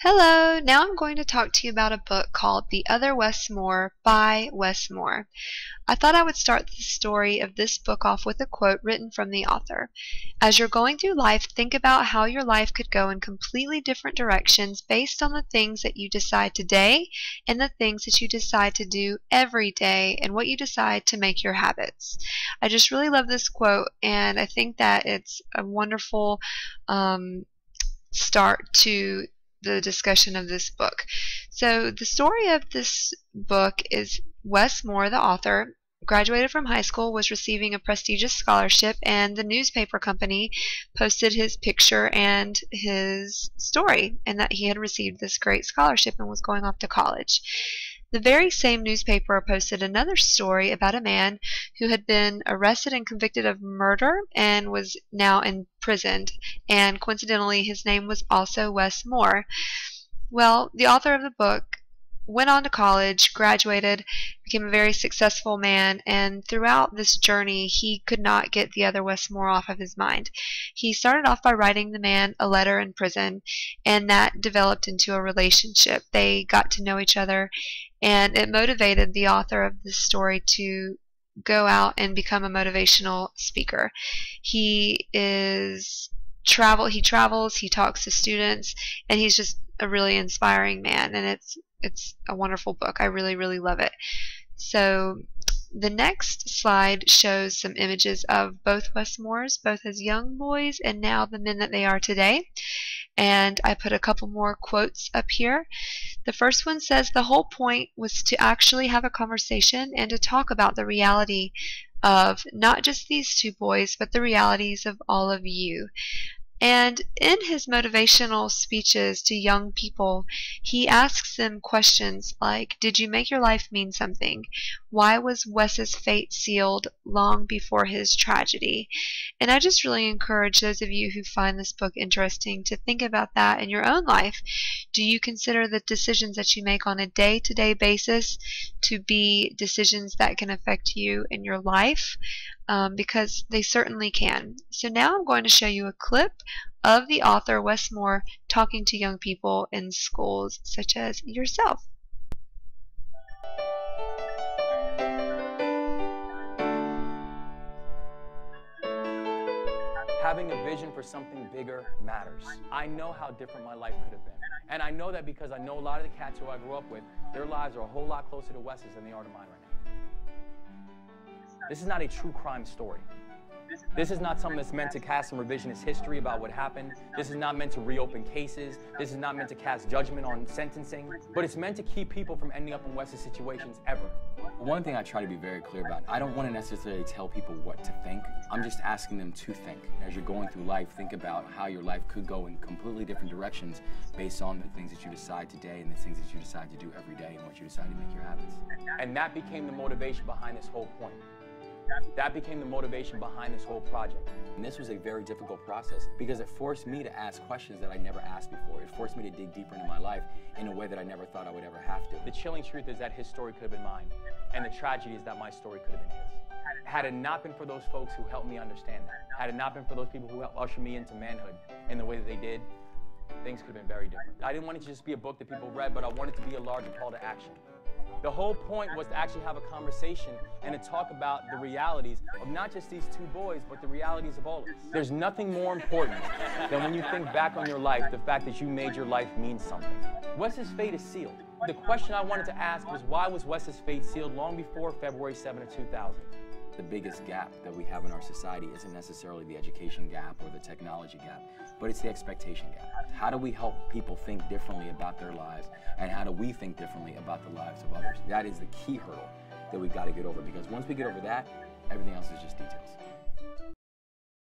Hello, now I'm going to talk to you about a book called The Other Wes Moore by Wes Moore. I thought I would start the story of this book off with a quote written from the author. As you're going through life, think about how your life could go in completely different directions based on the things that you decide today and the things that you decide to do every day and what you decide to make your habits. I just really love this quote, and I think that it's a wonderful start to the discussion of this book. So the story of this book is Wes Moore, the author, graduated from high school, was receiving a prestigious scholarship, and the newspaper company posted his picture and his story, and that he had received this great scholarship and was going off to college. The very same newspaper posted another story about a man who had been arrested and convicted of murder and was now imprisoned. And coincidentally, his name was also Wes Moore. Well, the author of the book went on to college, graduated, became a very successful man, and throughout this journey, he could not get the other Wes Moore off of his mind. He started off by writing the man a letter in prison, and that developed into a relationship. They got to know each other, and it motivated the author of this story to go out and become a motivational speaker. He travels, he talks to students, and he's just a really inspiring man, and it's a wonderful book. I really, really love it. So the next slide shows some images of both Wes Moores, both as young boys and now the men that they are today. And I put a couple more quotes up here. The first one says, "The whole point was to actually have a conversation and to talk about the reality of not just these two boys, but the realities of all of you." And in his motivational speeches to young people, he asks them questions like, did you make your life mean something? Why was Wes's fate sealed long before his tragedy? And I just really encourage those of you who find this book interesting to think about that in your own life. Do you consider the decisions that you make on a day-to-day basis to be decisions that can affect you in your life? Because they certainly can. So now I'm going to show you a clip of the author Wes Moore talking to young people in schools such as yourself. Having a vision for something bigger matters. I know how different my life could have been. And I know that because I know a lot of the cats who I grew up with, their lives are a whole lot closer to Wes's than they are to mine right now. This is not a true crime story. This is not something that's meant to cast some revisionist history about what happened. This is not meant to reopen cases. This is not meant to cast judgment on sentencing. But it's meant to keep people from ending up in Wes's situations ever. One thing I try to be very clear about, I don't want to necessarily tell people what to think. I'm just asking them to think. As you're going through life, think about how your life could go in completely different directions based on the things that you decide today and the things that you decide to do every day and what you decide to make your habits. And that became the motivation behind this whole point. That became the motivation behind this whole project. And this was a very difficult process because it forced me to ask questions that I never asked before. It forced me to dig deeper into my life in a way that I never thought I would ever have to. The chilling truth is that his story could have been mine, and the tragedy is that my story could have been his. Had it not been for those folks who helped me understand that, had it not been for those people who helped usher me into manhood in the way that they did, things could have been very different. I didn't want it to just be a book that people read, but I wanted it to be a larger call to action. The whole point was to actually have a conversation and to talk about the realities of not just these two boys, but the realities of all of us. There's nothing more important than when you think back on your life, the fact that you made your life mean something. Wes's fate is sealed. The question I wanted to ask was, why was Wes's fate sealed long before February 7th of 2000? The biggest gap that we have in our society isn't necessarily the education gap or the technology gap, but it's the expectation gap. How do we help people think differently about their lives, and how do we think differently about the lives of others? That is the key hurdle that we've got to get over, because once we get over that, everything else is just details.